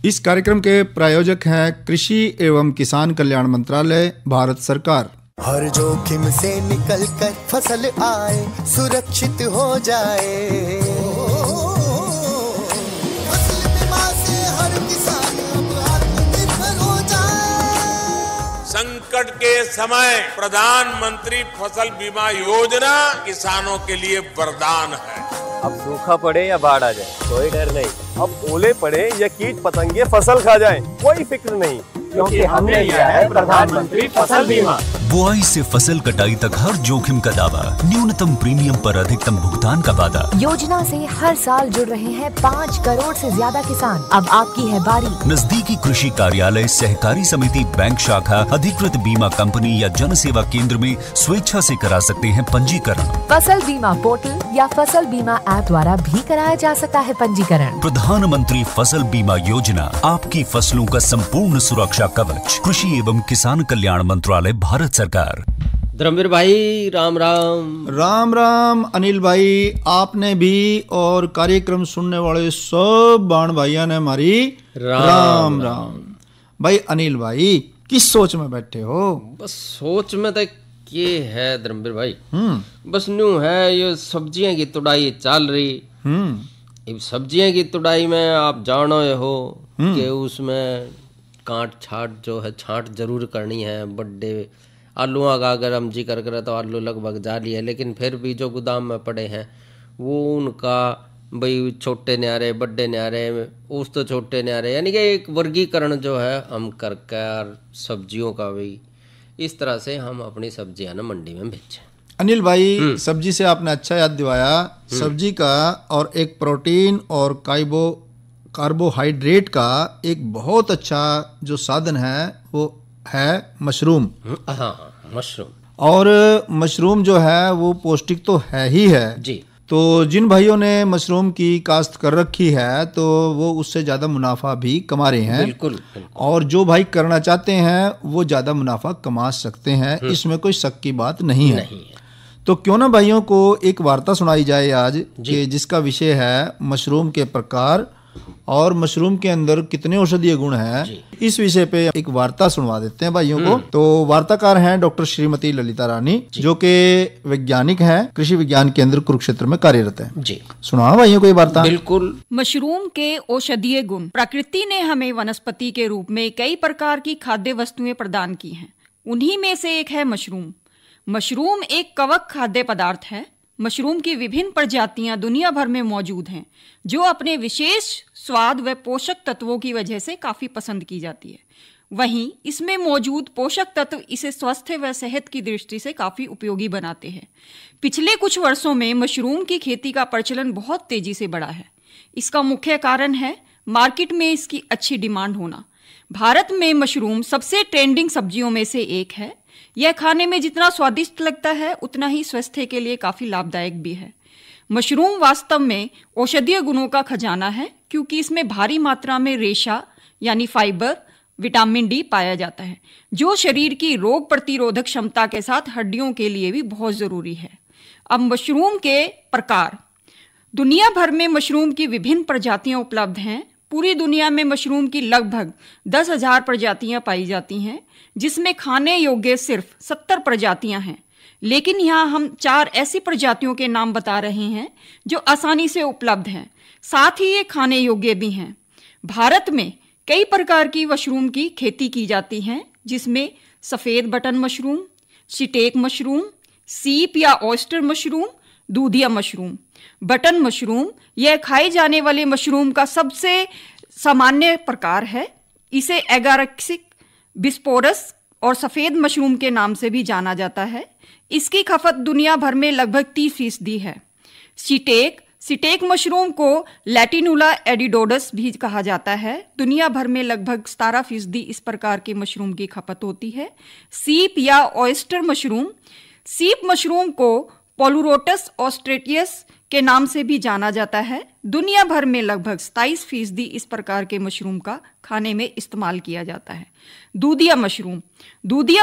इस कार्यक्रम के प्रायोजक हैं कृषि एवं किसान कल्याण मंत्रालय, भारत सरकार। हर जोखिम से निकल कर फसल आए, सुरक्षित हो जाए, फसल बीमा से हर किसान अब आत्मनिर्भर हो जाए। संकट के समय प्रधानमंत्री फसल बीमा योजना किसानों के लिए वरदान है। अब सूखा पड़े या बाढ़ आ जाए कोई डर नहीं, अब ओले पड़े या कीट पतंगे फसल खा जाए कोई फिक्र नहीं, क्योंकि हमने लिया है प्रधानमंत्री फसल बीमा। बुआई से फसल कटाई तक हर जोखिम का दावा, न्यूनतम प्रीमियम पर अधिकतम भुगतान का वादा। योजना से हर साल जुड़ रहे हैं 5 करोड़ से ज्यादा किसान। अब आपकी है बारी। नजदीकी कृषि कार्यालय, सहकारी समिति, बैंक शाखा, अधिकृत बीमा कंपनी या जन सेवा केंद्र में स्वेच्छा से करा सकते हैं पंजीकरण। फसल बीमा पोर्टल या फसल बीमा ऐप द्वारा भी कराया जा सकता है पंजीकरण। प्रधानमंत्री फसल बीमा योजना, आपकी फसलों का संपूर्ण सुरक्षा कवच। कृषि एवं किसान कल्याण मंत्रालय, भारत सरकार। धर्मवीर भाई राम राम। राम राम अनिल भाई, आपने भी और कार्यक्रम सुनने वाले सब बाण भाइयों ने हमारी राम राम। भाई अनिल भाई, किस सोच में बैठे हो? बस सोच में तो ये है धर्मवीर भाई, बस न्यू है ये सब्जियां की तुड़ाई चल रही। अब सब्जियां की तुड़ाई में आप जानो हो कि उसमें काट छाट जो है छाट जरूर करनी है। बड्डे आलूओं का अगर हम जिक्र करें तो आलू लगभग जाली है, लेकिन फिर भी जो गोदाम में पड़े हैं वो उनका भाई छोटे न्यारे, बड्डे न्यारे, उस तो छोटे न्यारे, यानी कि एक वर्गीकरण जो है हम करके सब्जियों का भी इस तरह से हम अपनी सब्जियां ना मंडी में बेचें। अनिल भाई, सब्जी से आपने अच्छा याद दिलाया। सब्जी का और एक प्रोटीन और कार्बोहाइड्रेट का एक बहुत अच्छा जो साधन है वो है मशरूम। हाँ, मशरूम। और मशरूम जो है वो पौष्टिक तो है ही है जी। तो जिन भाइयों ने मशरूम की काश्त कर रखी है तो वो उससे ज़्यादा मुनाफा भी कमा रहे हैं। बिल्कुल। और जो भाई करना चाहते हैं वो ज़्यादा मुनाफा कमा सकते हैं, इसमें कोई शक की बात नहीं है। तो क्यों ना भाइयों को एक वार्ता सुनाई जाए आज, कि जिसका विषय है मशरूम के प्रकार और मशरूम के अंदर कितने औषधीय गुण हैं। इस विषय पे एक वार्ता सुनवा देते हैं भाइयों को। तो वार्ताकार हैं डॉक्टर श्रीमती ललिता रानी, जो कि वैज्ञानिक हैं, कृषि विज्ञान केंद्र कुरुक्षेत्र में कार्यरत हैं। जी सुनाओ भाइयों को ये वार्ता। बिल्कुल। मशरूम के औषधीय गुण। प्रकृति ने हमें वनस्पति के रूप में कई प्रकार की खाद्य वस्तुएं प्रदान की हैं। उन्हीं में से एक है मशरूम। मशरूम एक कवक खाद्य पदार्थ है। मशरूम की विभिन्न प्रजातियां दुनिया भर में मौजूद हैं, जो अपने विशेष स्वाद व पोषक तत्वों की वजह से काफी पसंद की जाती है। वहीं इसमें मौजूद पोषक तत्व इसे स्वास्थ्य व सेहत की दृष्टि से काफी उपयोगी बनाते हैं। पिछले कुछ वर्षों में मशरूम की खेती का प्रचलन बहुत तेजी से बढ़ा है। इसका मुख्य कारण है मार्केट में इसकी अच्छी डिमांड होना। भारत में मशरूम सबसे ट्रेंडिंग सब्जियों में से एक है। यह खाने में जितना स्वादिष्ट लगता है उतना ही स्वास्थ्य के लिए काफी लाभदायक भी है। मशरूम वास्तव में औषधीय गुणों का खजाना है, क्योंकि इसमें भारी मात्रा में रेशा यानी फाइबर, विटामिन डी पाया जाता है, जो शरीर की रोग प्रतिरोधक क्षमता के साथ हड्डियों के लिए भी बहुत जरूरी है। अब मशरूम के प्रकार। दुनिया भर में मशरूम की विभिन्न प्रजातियां उपलब्ध हैं। पूरी दुनिया में मशरूम की लगभग 10,000 प्रजातियां पाई जाती हैं, जिसमें खाने योग्य सिर्फ 70 प्रजातियां हैं। लेकिन यहाँ हम 4 ऐसी प्रजातियों के नाम बता रहे हैं जो आसानी से उपलब्ध हैं, साथ ही ये खाने योग्य भी हैं। भारत में कई प्रकार की मशरूम की खेती की जाती है, जिसमें सफ़ेद बटन मशरूम, शिटेक मशरूम, सीप या ऑयस्टर मशरूम, दूधिया मशरूम। बटन मशरूम यह खाए जाने वाले मशरूम का सबसे सामान्य प्रकार है। इसे एगारक्सिक, बिस्पोरस और सफ़ेद मशरूम के नाम से भी जाना जाता है। इसकी खपत दुनिया भर में लगभग 30% है। सिटेक मशरूम को लैटिनुला एडिडोडस भी कहा जाता है। दुनिया भर में लगभग 17% इस प्रकार के मशरूम की खपत होती है। सीप या ऑयस्टर मशरूम। सीप मशरूम को पोलुरोटस ऑस्ट्रेटियस के नाम से भी जाना जाता है। दुनिया भर में लगभग 27% इस प्रकार के मशरूम का खाने में इस्तेमाल किया जाता है। दूधिया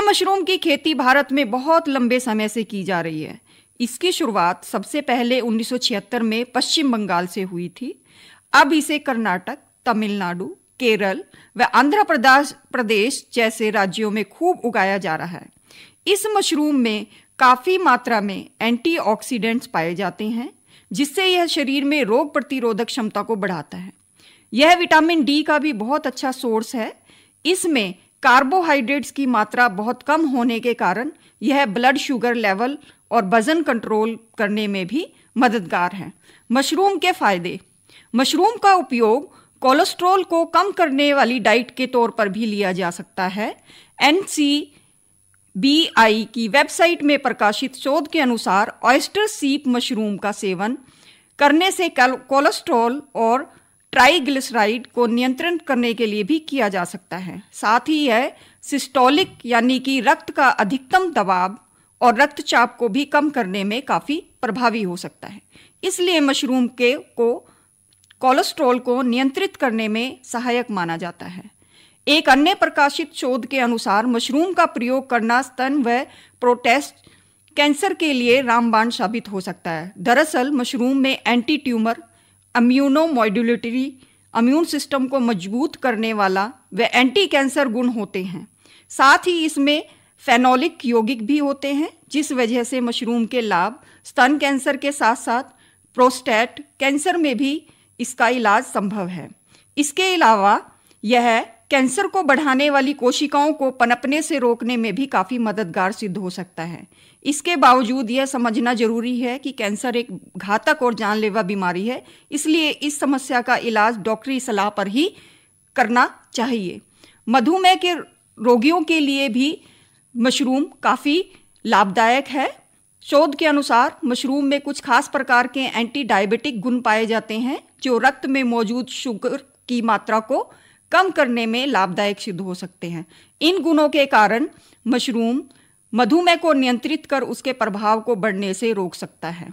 मशरूम की खेती भारत में बहुत लंबे समय से की जा रही है। इसकी शुरुआत सबसे पहले 1976 में पश्चिम बंगाल से हुई थी। अब इसे कर्नाटक, तमिलनाडु, केरल व आंध्र प्रदेश जैसे राज्यों में खूब उगाया जा रहा है। इस मशरूम में काफ़ी मात्रा में एंटीऑक्सीडेंट्स पाए जाते हैं, जिससे यह शरीर में रोग प्रतिरोधक क्षमता को बढ़ाता है। यह विटामिन डी का भी बहुत अच्छा सोर्स है। इसमें कार्बोहाइड्रेट्स की मात्रा बहुत कम होने के कारण यह ब्लड शुगर लेवल और वजन कंट्रोल करने में भी मददगार है। मशरूम के फायदे। मशरूम का उपयोग कोलेस्ट्रॉल को कम करने वाली डाइट के तौर पर भी लिया जा सकता है। NCBI की वेबसाइट में प्रकाशित शोध के अनुसार ऑयस्टर सीप मशरूम का सेवन करने से कोलेस्ट्रॉल और ट्राइग्लिसराइड को नियंत्रण करने के लिए भी किया जा सकता है। साथ ही यह सिस्टोलिक यानी कि रक्त का अधिकतम दबाव और रक्तचाप को भी कम करने में काफ़ी प्रभावी हो सकता है। इसलिए मशरूम को कोलेस्ट्रॉल को नियंत्रित करने में सहायक माना जाता है। एक अन्य प्रकाशित शोध के अनुसार मशरूम का प्रयोग करना स्तन व प्रोस्टेट कैंसर के लिए रामबाण साबित हो सकता है। दरअसल मशरूम में anti tumour, immunomodulatory, immune system को मजबूत करने वाला व एंटी कैंसर गुण होते हैं। साथ ही इसमें फेनोलिक यौगिक भी होते हैं, जिस वजह से मशरूम के लाभ स्तन कैंसर के साथ साथ प्रोस्टेट कैंसर में भी इसका इलाज संभव है। इसके अलावा यह कैंसर को बढ़ाने वाली कोशिकाओं को पनपने से रोकने में भी काफ़ी मददगार सिद्ध हो सकता है। इसके बावजूद यह समझना जरूरी है कि कैंसर एक घातक और जानलेवा बीमारी है, इसलिए इस समस्या का इलाज डॉक्टरी सलाह पर ही करना चाहिए। मधुमेह के रोगियों के लिए भी मशरूम काफ़ी लाभदायक है। शोध के अनुसार मशरूम में कुछ खास प्रकार के एंटी डायबिटिक गुण पाए जाते हैं, जो रक्त में मौजूद शुगर की मात्रा को कम करने में लाभदायक सिद्ध हो सकते हैं। इन गुणों के कारण मशरूम मधुमेह को नियंत्रित कर उसके प्रभाव को बढ़ने से रोक सकता है।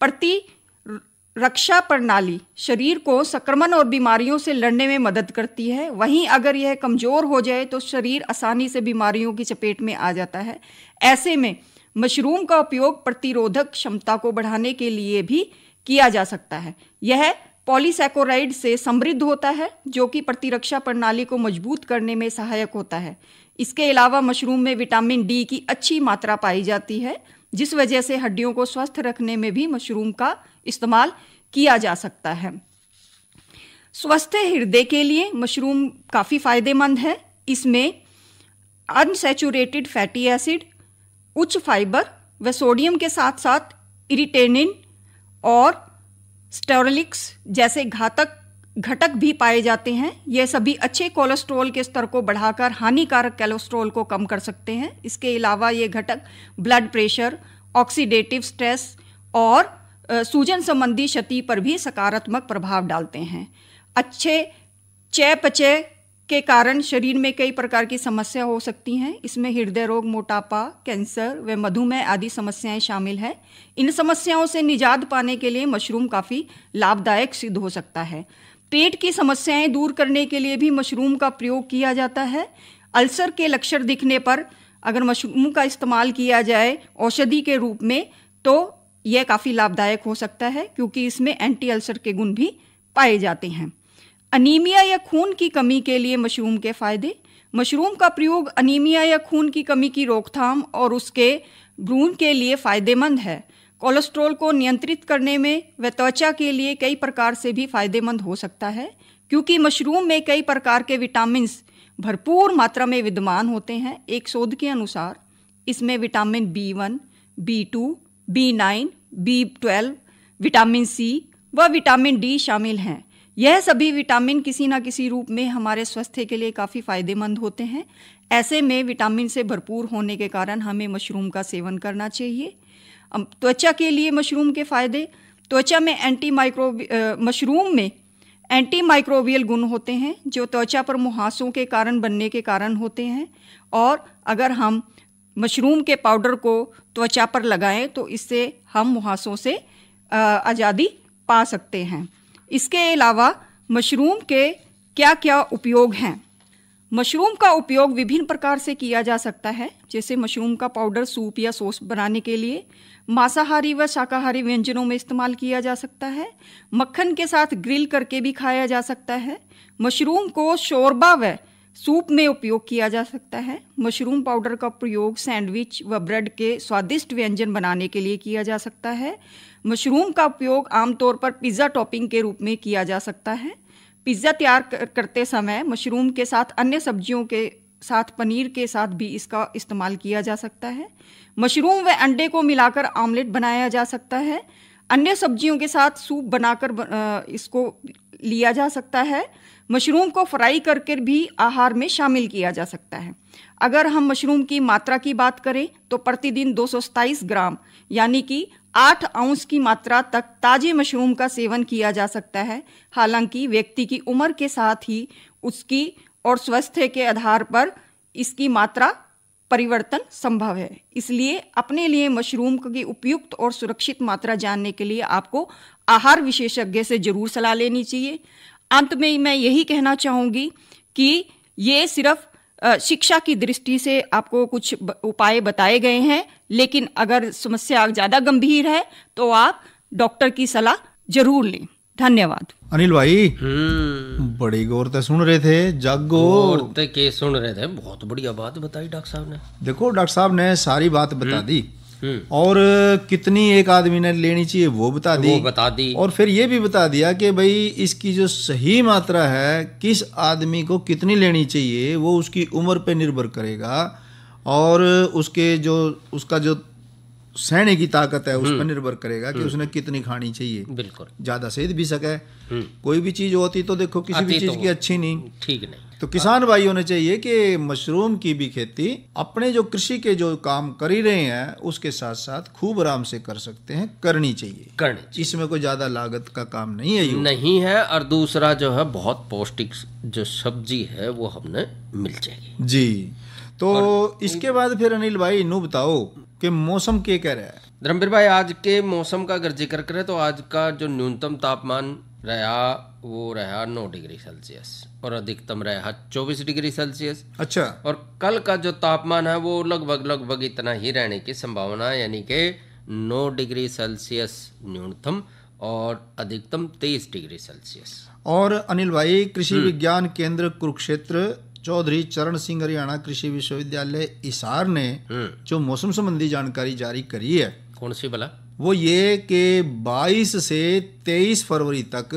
प्रतिरक्षा प्रणाली शरीर को संक्रमण और बीमारियों से लड़ने में मदद करती है। वहीं अगर यह कमज़ोर हो जाए तो शरीर आसानी से बीमारियों की चपेट में आ जाता है। ऐसे में मशरूम का उपयोग प्रतिरोधक क्षमता को बढ़ाने के लिए भी किया जा सकता है। यह पॉलीसैकेराइड से समृद्ध होता है, जो कि प्रतिरक्षा प्रणाली को मजबूत करने में सहायक होता है। इसके अलावा मशरूम में विटामिन डी की अच्छी मात्रा पाई जाती है, जिस वजह से हड्डियों को स्वस्थ रखने में भी मशरूम का इस्तेमाल किया जा सकता है। स्वस्थ हृदय के लिए मशरूम काफ़ी फायदेमंद है। इसमें अनसैचुरेटेड फैटी एसिड, उच्च फाइबर व सोडियम के साथ साथ इरिटेनिन और स्टेरोलिक्स जैसे घातक घटक भी पाए जाते हैं। यह सभी अच्छे कोलेस्ट्रॉल के स्तर को बढ़ाकर हानिकारक कोलेस्ट्रॉल को कम कर सकते हैं। इसके अलावा ये घटक ब्लड प्रेशर, ऑक्सीडेटिव स्ट्रेस और सूजन संबंधी क्षति पर भी सकारात्मक प्रभाव डालते हैं। अच्छे चयापचय के कारण शरीर में कई प्रकार की समस्या हो सकती हैं। इसमें हृदय रोग, मोटापा, कैंसर व मधुमेह आदि समस्याएं शामिल हैं। इन समस्याओं से निजात पाने के लिए मशरूम काफ़ी लाभदायक सिद्ध हो सकता है। पेट की समस्याएं दूर करने के लिए भी मशरूम का प्रयोग किया जाता है। अल्सर के लक्षण दिखने पर अगर मशरूम का इस्तेमाल किया जाए औषधि के रूप में तो यह काफ़ी लाभदायक हो सकता है, क्योंकि इसमें एंटी अल्सर के गुण भी पाए जाते हैं। अनीमिया या खून की कमी के लिए मशरूम के फायदे। मशरूम का प्रयोग अनीमिया या खून की कमी की रोकथाम और उसके भ्रूण के लिए फायदेमंद है। कोलेस्ट्रॉल को नियंत्रित करने में व त्वचा के लिए कई प्रकार से भी फायदेमंद हो सकता है, क्योंकि मशरूम में कई प्रकार के विटामिन भरपूर मात्रा में विद्यमान होते हैं। एक शोध के अनुसार इसमें vitamin B1, B2, B9, B12, vitamin C व विटामिन D शामिल हैं। यह सभी विटामिन किसी न किसी रूप में हमारे स्वास्थ्य के लिए काफ़ी फायदेमंद होते हैं। ऐसे में विटामिन से भरपूर होने के कारण हमें मशरूम का सेवन करना चाहिए। त्वचा के लिए मशरूम के फायदे। त्वचा में मशरूम में एंटी माइक्रोबियल गुण होते हैं, जो त्वचा पर मुहासों के कारण बनने के कारण होते हैं। और अगर हम मशरूम के पाउडर को त्वचा पर लगाएं तो इससे हम मुहासों से आज़ादी पा सकते हैं। इसके अलावा मशरूम के क्या क्या उपयोग हैं। मशरूम का उपयोग विभिन्न प्रकार से किया जा सकता है, जैसे मशरूम का पाउडर सूप या सॉस बनाने के लिए, मांसाहारी व शाकाहारी व्यंजनों में इस्तेमाल किया जा सकता है, मक्खन के साथ ग्रिल करके भी खाया जा सकता है। मशरूम को शोरबा व सूप में उपयोग किया जा सकता है। मशरूम पाउडर का प्रयोग सैंडविच व ब्रेड के स्वादिष्ट व्यंजन बनाने के लिए किया जा सकता है। मशरूम का उपयोग आमतौर पर पिज़्ज़ा टॉपिंग के रूप में किया जा सकता है। पिज़्ज़ा तैयार करते समय मशरूम के साथ अन्य सब्जियों के साथ पनीर के साथ भी इसका इस्तेमाल किया जा सकता है। मशरूम व अंडे को मिलाकर ऑमलेट बनाया जा सकता है। अन्य सब्जियों के साथ सूप बनाकर इसको लिया जा सकता है। मशरूम को फ्राई करके भी आहार में शामिल किया जा सकता है। अगर हम मशरूम की मात्रा की बात करें तो प्रतिदिन 227 ग्राम यानी कि 8 औंस की मात्रा तक ताजे मशरूम का सेवन किया जा सकता है। हालांकि व्यक्ति की उम्र के साथ ही उसकी और स्वास्थ्य के आधार पर इसकी मात्रा परिवर्तन संभव है। इसलिए अपने लिए मशरूम की उपयुक्त और सुरक्षित मात्रा जानने के लिए आपको आहार विशेषज्ञ से जरूर सलाह लेनी चाहिए। अंत में मैं यही कहना चाहूँगी कि ये सिर्फ शिक्षा की दृष्टि से आपको कुछ उपाय बताए गए हैं, लेकिन अगर समस्या ज़्यादा गंभीर है तो आप डॉक्टर की सलाह जरूर लें। धन्यवाद। अनिल भाई बड़ी गौर से सुन रहे थे, जागो गौर से के सुन रहे थे, बहुत बढ़िया बात बताई डॉक्टर साहब ने। देखो डॉक्टर साहब ने सारी बात बता दी और कितनी एक आदमी ने लेनी चाहिए वो बता दी और फिर ये भी बता दिया कि भाई इसकी जो सही मात्रा है किस आदमी को कितनी लेनी चाहिए वो उसकी उम्र पे निर्भर करेगा और उसका जो सहने की ताकत है उस पर निर्भर करेगा कि उसने कितनी खानी चाहिए। बिल्कुल, ज्यादा सेहत भी सके। कोई भी चीज होती तो देखो किसी भी चीज की अच्छी नहीं, ठीक नहीं। तो किसान भाई होने चाहिए कि मशरूम की भी खेती अपने जो कृषि के जो काम कर ही रहे हैं उसके साथ साथ खूब आराम से कर सकते हैं, करनी चाहिए। इसमें कोई ज्यादा लागत का काम नहीं है, नहीं है। और दूसरा जो है बहुत पौष्टिक जो सब्जी है वो हमें मिल जाएगी जी। तो इसके बाद फिर अनिल भाई नू बताओ कि मौसम क्या कह रहा है। धर्मवीर भाई, आज के मौसम का अगर जिक्र करें तो आज का जो न्यूनतम तापमान रहा वो रहा 9 डिग्री सेल्सियस और अधिकतम रहा 24 डिग्री सेल्सियस। अच्छा। और कल का जो तापमान है वो लगभग इतना ही रहने की संभावना है, यानी कि 9 डिग्री सेल्सियस न्यूनतम और अधिकतम 23 डिग्री सेल्सियस। और अनिल भाई, कृषि विज्ञान केंद्र कुरुक्षेत्र चौधरी चरण सिंह हरियाणा कृषि विश्वविद्यालय हिसार ने जो मौसम संबंधी जानकारी जारी करी है, कौन सी भला? वो ये कि 22 से 23 फरवरी तक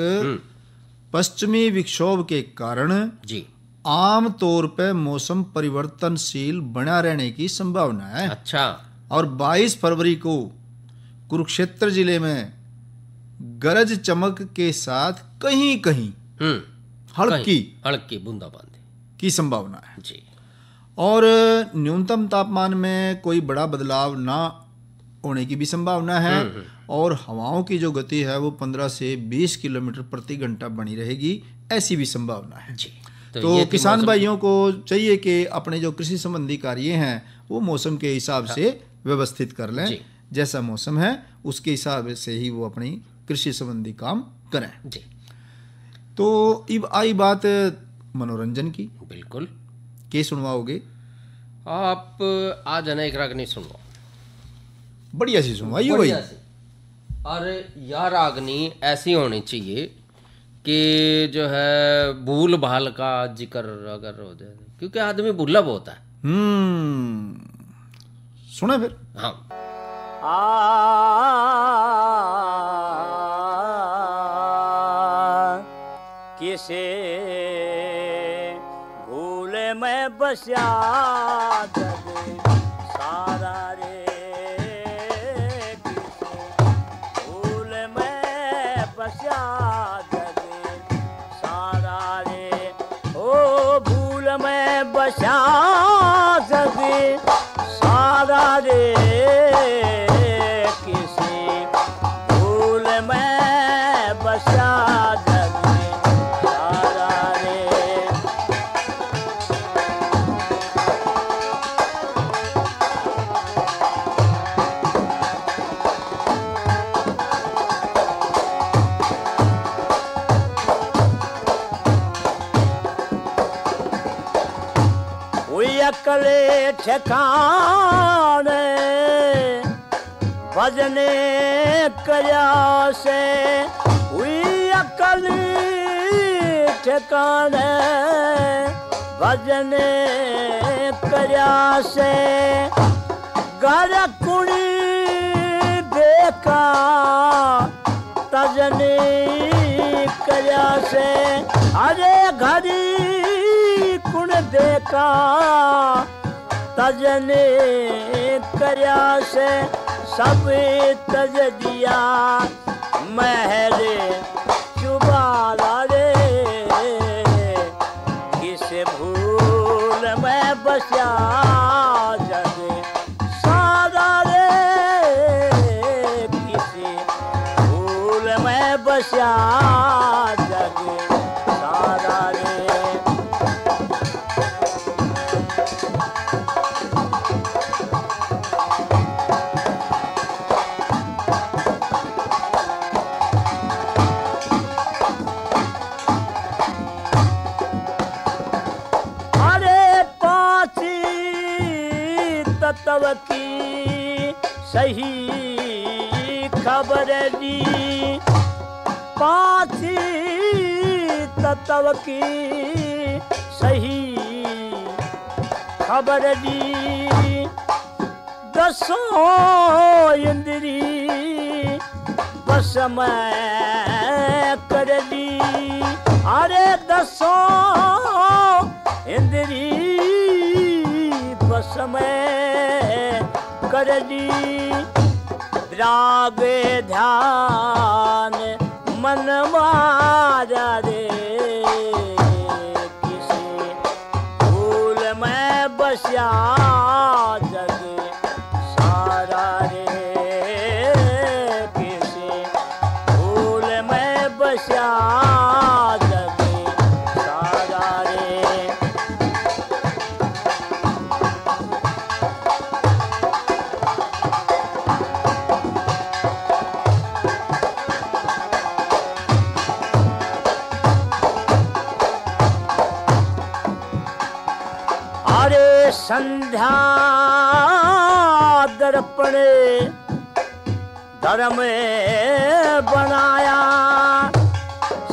पश्चिमी विक्षोभ के कारण जी आम तौर पे मौसम परिवर्तनशील बना रहने की संभावना है। अच्छा। और 22 फरवरी को कुरुक्षेत्र जिले में गरज चमक के साथ कहीं कहीं हल्की बूंदाबांदी की संभावना है जी। और न्यूनतम तापमान में कोई बड़ा बदलाव ना होने की भी संभावना है और हवाओं की जो गति है वो 15 से 20 किलोमीटर प्रति घंटा बनी रहेगी, ऐसी भी संभावना है जी। तो किसान भाइयों को चाहिए कि अपने जो कृषि संबंधी कार्य हैं वो मौसम के हिसाब से व्यवस्थित कर लें। जैसा मौसम है उसके हिसाब से ही वो अपनी कृषि संबंधी काम करें जी। तो अब आई बात मनोरंजन की। बिल्कुल। क्या सुनवाओगे आप? आज ना एक रागनी सुनवाओ, बढ़िया सी सुनवाइए भाई। और यह रागनी ऐसी होनी चाहिए कि जो है भूल भाल का जिक्र अगर हो जाए, क्योंकि आदमी भूला बहुत है। सुना फिर। हाँ। किसे भूल में बसा जग सारा रे, किसे भूल में बसा जग सारा रे, ओ भूल में बसा जग सारा रे, किसे भूल में बसा अकले ठिकाने भजने कया से हुई अकल ठिकाने भजने कया से घर कुड़ी देखा तजने कया से अरे घड़ी कुण देखा तजने कया से सब तज दिया महरे चुबाला रे किस भूल में बसा जगे सारा रे किसी भूल में बसा जगे सारा रे तत्व की सही खबर दी पांच तत्व की सही खबर दी दसों इंद्री बस मैं कर दी अरे दसों इंद्री बस में कर दी राग ध्यान मन मारा रे किसी भूल में बसा जगे सारा रे किसी भूल में बसा जगे सारा रे संध्या दर्पणे धर्म बनाया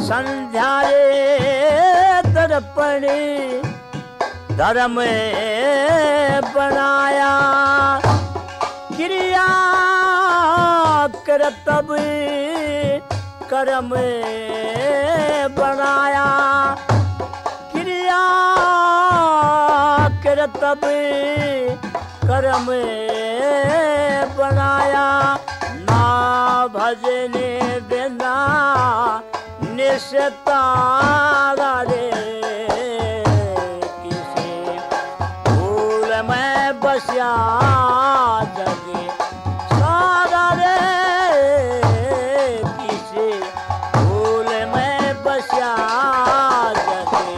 संध्या दर्पणे धर्म बनाया क्रिया करतब कर्म बनाया क्रिया तब कर्म बनाया ना भजने बिना निस्तारा रे किसी भूल में बसा जगे सारा रे किसी भूल में बसा जगे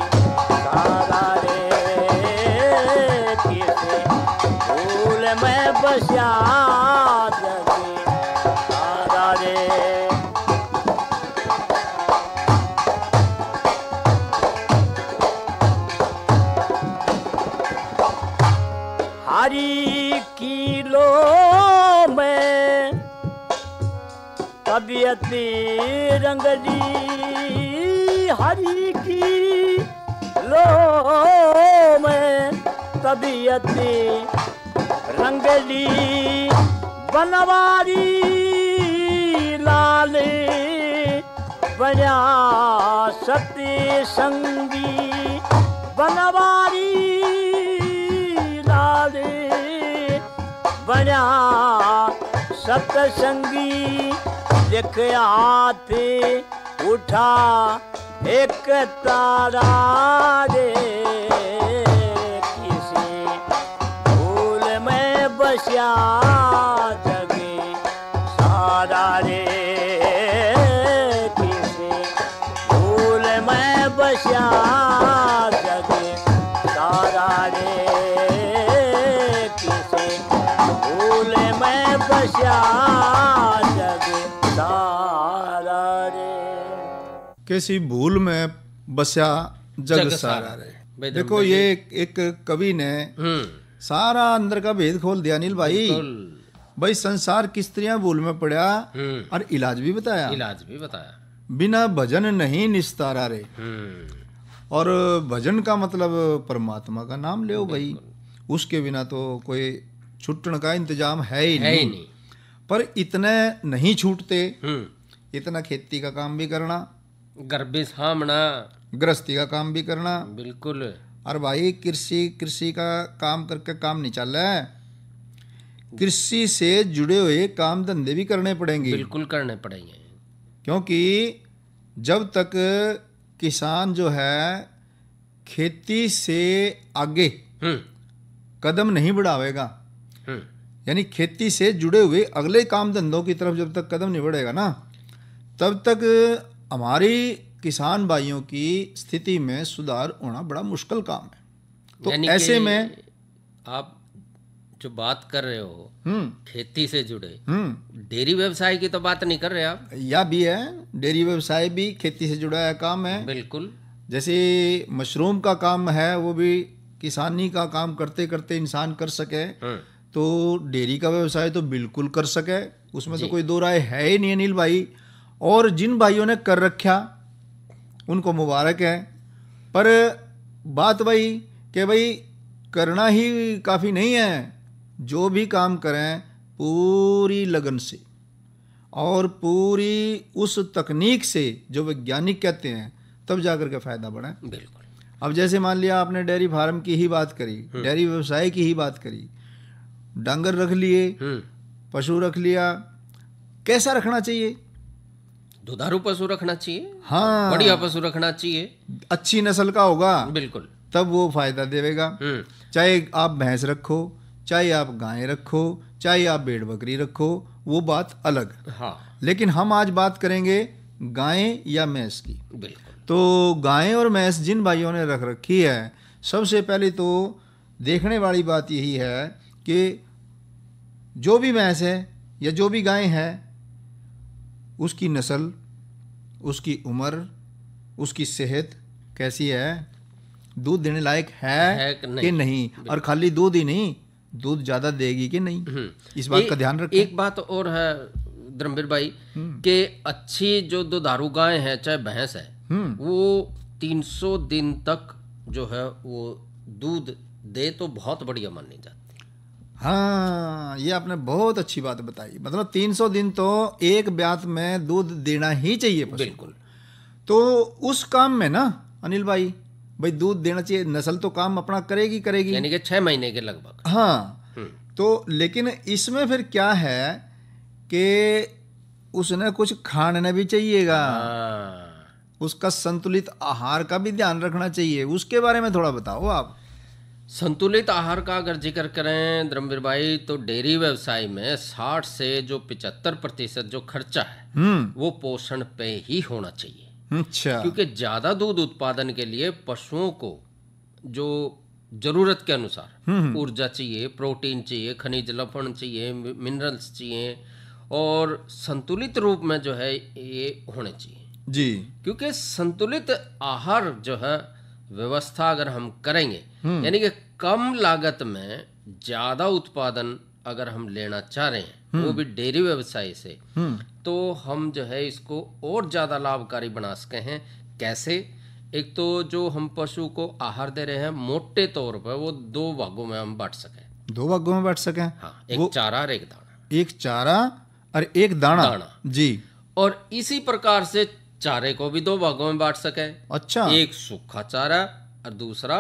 सारा रे भूल में बसा जगे सारा रे हरी किलो में तबीयत रंगली हरी की लो में तबीयत रंगली बनवारी लाल बजा सत्य संगी बनवारी लाल बजा सत्संगी लिख हाथ उठा एक तारा रे बसा जगे सारा रे किसी भूल में बसा जगे सारा रे किसी भूल में बसा जगे सारा रे किसी भूल में बसा जग सारा रे भाई देखो ये एक कवि ने सारा अंदर का भेद खोल दिया अनिल भाई। भाई संसार की स्त्रियां भूल में पड़ा और इलाज भी बताया। बिना भजन नहीं निस्तारा रे। और भजन का मतलब परमात्मा का नाम ले भाई, उसके बिना तो कोई छूटने का इंतजाम है ही नहीं। पर इतने नहीं छूटते, इतना खेती का काम भी करना, घर भी सामना, गृहस्थी का काम भी करना। बिल्कुल। और भाई कृषि का काम करके काम नहीं चल रहा है, कृषि से जुड़े हुए काम धंधे भी करने पड़ेंगे। बिल्कुल करने पड़ेंगे, क्योंकि जब तक किसान जो है खेती से आगे कदम नहीं बढ़ावेगा, यानी खेती से जुड़े हुए अगले काम धंधों की तरफ जब तक कदम नहीं बढ़ेगा ना, तब तक हमारी किसान भाइयों की स्थिति में सुधार होना बड़ा मुश्किल काम है। तो ऐसे में आप जो बात कर रहे हो खेती से जुड़े, डेयरी व्यवसाय की तो बात नहीं कर रहे आप? या भी है, डेयरी व्यवसाय भी खेती से जुड़ा है काम है। बिल्कुल। जैसे मशरूम का काम है, वो भी किसानी का काम करते करते इंसान कर सके, तो डेयरी का व्यवसाय तो बिल्कुल कर सके, उसमें तो कोई दो राय है ही नहीं अनिल भाई। और जिन भाइयों ने कर रखा उनको मुबारक है। पर बात वही कि भाई करना ही काफ़ी नहीं है, जो भी काम करें पूरी लगन से और पूरी उस तकनीक से जो वैज्ञानिक कहते हैं, तब जाकर के फ़ायदा बढ़े। बिल्कुल। अब जैसे मान लिया आपने डेयरी फार्म की ही बात करी, डेयरी व्यवसाय की ही बात करी, डांगर रख लिए, पशु रख लिया, कैसा रखना चाहिए? दुधारू पशु रखना चाहिए। हाँ, बढ़िया पशु रखना चाहिए, अच्छी नस्ल का होगा। बिल्कुल। तब वो फायदा देगा। चाहे आप भैंस रखो, चाहे आप गाय रखो, चाहे आप भेड़ बकरी रखो, वो बात अलग। हाँ। लेकिन हम आज बात करेंगे गाय या भैंस की। बिल्कुल। तो गाय और भैंस जिन भाइयों ने रख रखी है, सबसे पहले तो देखने वाली बात यही है कि जो भी भैंस है या जो भी गाय है, उसकी नस्ल, उसकी उम्र, उसकी सेहत कैसी है, दूध देने लायक है कि नहीं, और खाली दूध ही नहीं, दूध ज्यादा देगी कि नहीं, इस बात का ध्यान रखें। एक बात और है धर्मवीर भाई कि अच्छी जो दुधारू गाय है चाहे भैंस है, वो 300 दिन तक जो है वो दूध दे तो बहुत बढ़िया मानी जाती। हाँ, ये आपने बहुत अच्छी बात बताई। मतलब 300 दिन तो एक ब्यात में दूध देना ही चाहिए पशु। बिल्कुल। तो उस काम में ना अनिल भाई दूध देना चाहिए, नस्ल तो काम अपना करेगी, यानी कि 6 महीने के लगभग। हाँ। तो लेकिन इसमें फिर क्या है कि उसने कुछ खाने भी चाहिएगा। उसका संतुलित आहार का भी ध्यान रखना चाहिए, उसके बारे में थोड़ा बताओ आप। संतुलित आहार का अगर जिक्र करें धर्मवीर भाई, तो डेयरी व्यवसाय में 60 से जो 75% जो खर्चा है वो पोषण पे ही होना चाहिए। अच्छा। क्योंकि ज्यादा दूध उत्पादन के लिए पशुओं को जो जरूरत के अनुसार ऊर्जा चाहिए, प्रोटीन चाहिए, खनिज लवण चाहिए, मिनरल्स चाहिए, और संतुलित रूप में जो है ये होने चाहिए जी। क्योंकि संतुलित आहार जो है व्यवस्था अगर हम करेंगे, यानी कि कम लागत में ज्यादा उत्पादन अगर हम लेना चाह रहे हैं, वो भी डेयरी व्यवसाय से, तो हम जो है इसको और ज्यादा लाभकारी बना सके हैं। कैसे? एक तो जो हम पशु को आहार दे रहे हैं, मोटे तौर पर वो 2 भागों में हम बांट सकें। 2 भागों में बांट सकें? हाँ, एक चारा और एक दाना। एक चारा और एक दाना। जी। और इसी प्रकार से चारे को भी 2 भागों में बांट सके। अच्छा। एक सूखा चारा और दूसरा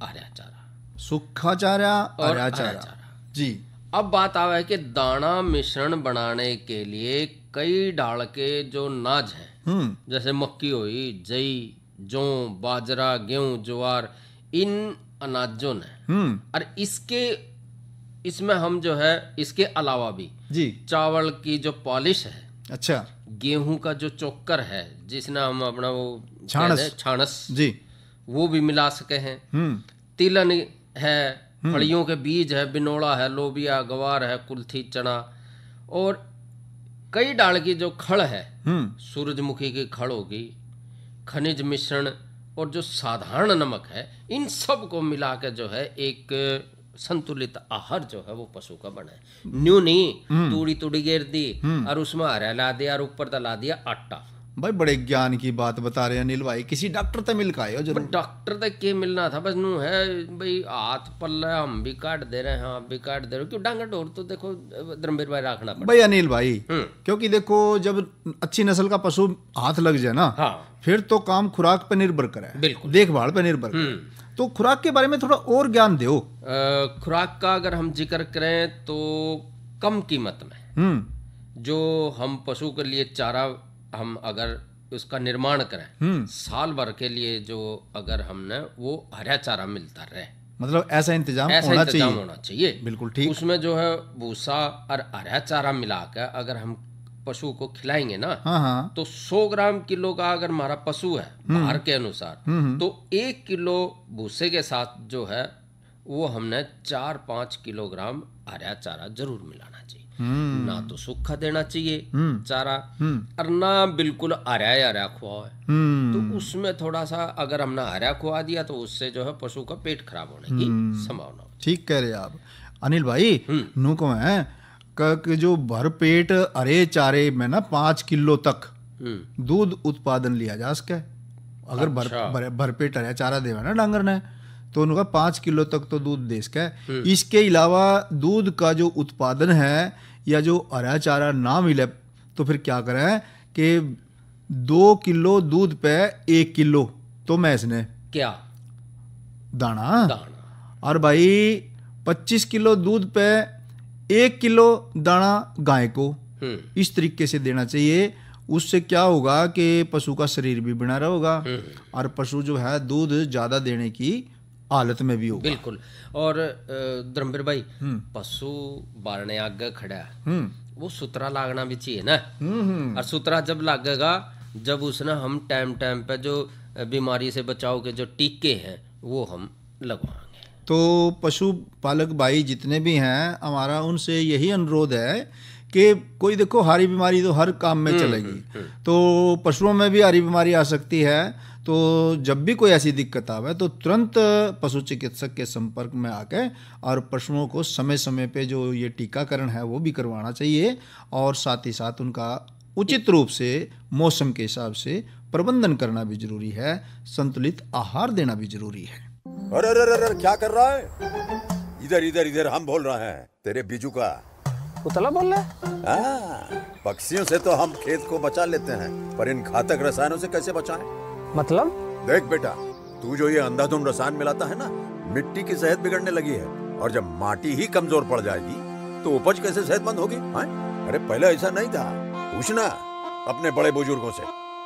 हरा चारा। सूखा चारा और हरा चारा। जी। अब बात आवे कि दाना मिश्रण बनाने के लिए कई डाल के जो नाज हैं, जैसे मक्की हुई, जई, जौ, बाजरा, गेहूं, ज्वार, इन अनाजों ने, और इसमें हम जो है इसके अलावा भी जी चावल की जो पॉलिश है, अच्छा, गेहूं का जो चोकर है जिसने हम अपना वो छानस जी, वो भी मिला सके हैं। तिलन है, फलियों के बीज है, बिनोड़ा है, लोबिया, गवार है, कुल्थी, चना, और कई डाल की जो खड़ है, सूरजमुखी की खड़ होगी, खनिज मिश्रण और जो साधारण नमक है, इन सब को मिला के जो है एक संतुलित आहार जो है वो पशु का बने। न्यू नहीं तूड़ी तूड़ी गिर दी और उसमें हरा ला दिया और ऊपर दला दिया आटा। भाई बड़े ज्ञान की बात बता रहे हैं अनिल भाई, किसी डॉक्टर तक मिल का आए हो जरूर। डॉक्टर तक के मिलना था, बस नू है भाई हाथ पल्ला हम भी काट दे रहे हैं, आप भी काट दे रहे हो, क्यों डांगा ढोर तो देखो धर्मवीर भाई रखना पड़ता भाई अनिल भाई। क्योंकि देखो जब अच्छी नस्ल का पशु हाथ लग जाए ना, हाँ। फिर तो काम खुराक पर निर्भर करे, बिल्कुल देखभाल पर निर्भर करे। तो खुराक के बारे में थोड़ा और ज्ञान दो। खुराक का अगर हम जिक्र करें तो कम कीमत में जो हम पशु के लिए चारा हम अगर उसका निर्माण करें साल भर के लिए, जो अगर हमने वो हरा चारा मिलता रहे, मतलब ऐसा इंतजाम होना चाहिए। बिल्कुल ठीक। उसमें जो है भूसा और हरा चारा मिलाकर अगर हम पशु को खिलाएंगे ना, हाँ। तो 100 ग्राम किलो का अगर हमारा पशु है भार के अनुसार, तो 1 किलो भूसे के साथ जो है वो हमने 4-5 किलोग्राम हरा चारा जरूर मिलाना चाहिए। ना तो सूखा देना चाहिए चारा और ना बिल्कुल हरा खुआ है। तो उसमें थोड़ा सा अगर हमने हरा खुआ दिया तो उससे जो है पशु का पेट खराब होने की संभावना। ठीक कह रहे आप अनिल भाई। नू को है जो भर पेट हरे चारे में ना 5 किलो तक दूध उत्पादन लिया जा सके। अगर भर पेट हरा चारा देवा ना डांगर ने तो उनका 5 किलो तक तो दूध दे सके। इसके अलावा दूध का जो उत्पादन है या जो हरा चारा ना मिले तो फिर क्या करें कि 2 किलो दूध पे 1 किलो तो मैंस ने क्या दाना और भाई 25 किलो दूध पे 1 किलो दाना गाय को इस तरीके से देना चाहिए। उससे क्या होगा कि पशु का शरीर भी बना रहेगा और पशु जो है दूध ज्यादा देने की हालत में भी होगा। बिल्कुल। और धर्मवीर भाई पशु बारने आगे खड़ा है वो सुतरा लागना भी चाहिए ना। और सुतरा जब लागेगा जब उसने हम टाइम टाइम पे जो बीमारी से बचाव के जो टीके हैं वो हम लगवाएंगे। तो पशु पालक भाई जितने भी हैं हमारा उनसे यही अनुरोध है कि कोई देखो हारी बीमारी तो हर काम में चलेगी, तो पशुओं में भी हारी बीमारी आ सकती है। तो जब भी कोई ऐसी दिक्कत आवे तो तुरंत पशु चिकित्सक के संपर्क में आके और पशुओं को समय समय पे जो ये टीकाकरण है वो भी करवाना चाहिए और साथ ही साथ उनका उचित रूप से मौसम के हिसाब से प्रबंधन करना भी जरूरी है, संतुलित आहार देना भी जरूरी है। अरे अरे अरे क्या कर रहा है? इधर इधर इधर हम बोल रहे हैं तेरे बीजू का। पुतला बोल रहा है? पक्षियों से तो हम खेत को बचा लेते हैं पर इन घातक रसायनों से कैसे बचाएं? मतलब? देख बेटा, तू जो ये अंधाधुंध रसायन मिलाता है ना, मिट्टी की सेहत बिगड़ने लगी है और जब माटी ही कमजोर पड़ जाएगी तो उपज कैसे सेहतमंद होगी? अरे पहले ऐसा नहीं था, पूछना अपने बड़े बुजुर्गों से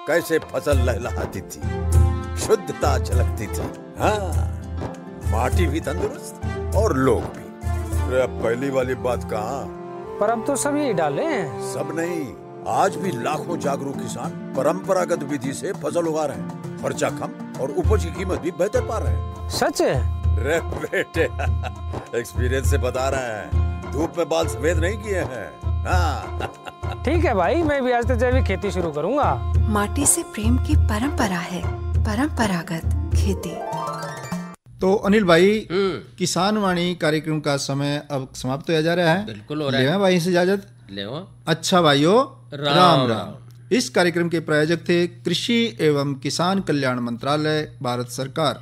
कैसे फसल लहलहाती थी, शुद्धता झलकती थी। हाँ, माटी भी तंदुरुस्त और लोग भी। अरे अब पहली वाली बात कहाँ? पर अब तो सब यही डाले हैं। सब नहीं, आज भी लाखों जागरूक किसान परंपरागत विधि से फसल उगा रहे हैं, खर्चा कम और उपज की कीमत भी बेहतर पा रहे हैं। सच है? रे बेटे एक्सपीरियंस से बता रहे हैं, धूप में बाल सफेद नहीं किए हैं। हाँ। ठीक है भाई, मैं भी आज से जैविक खेती शुरू करूंगा। माटी से प्रेम की परंपरा है, परंपरागत खेती। तो अनिल भाई किसान वाणी कार्यक्रम का समय अब समाप्त होया जा रहा है। बिल्कुल हो रहा है भाई से इजाजत ले। अच्छा भाइयों, राम राम। इस कार्यक्रम के प्रायोजक थे कृषि एवं किसान कल्याण मंत्रालय, भारत सरकार।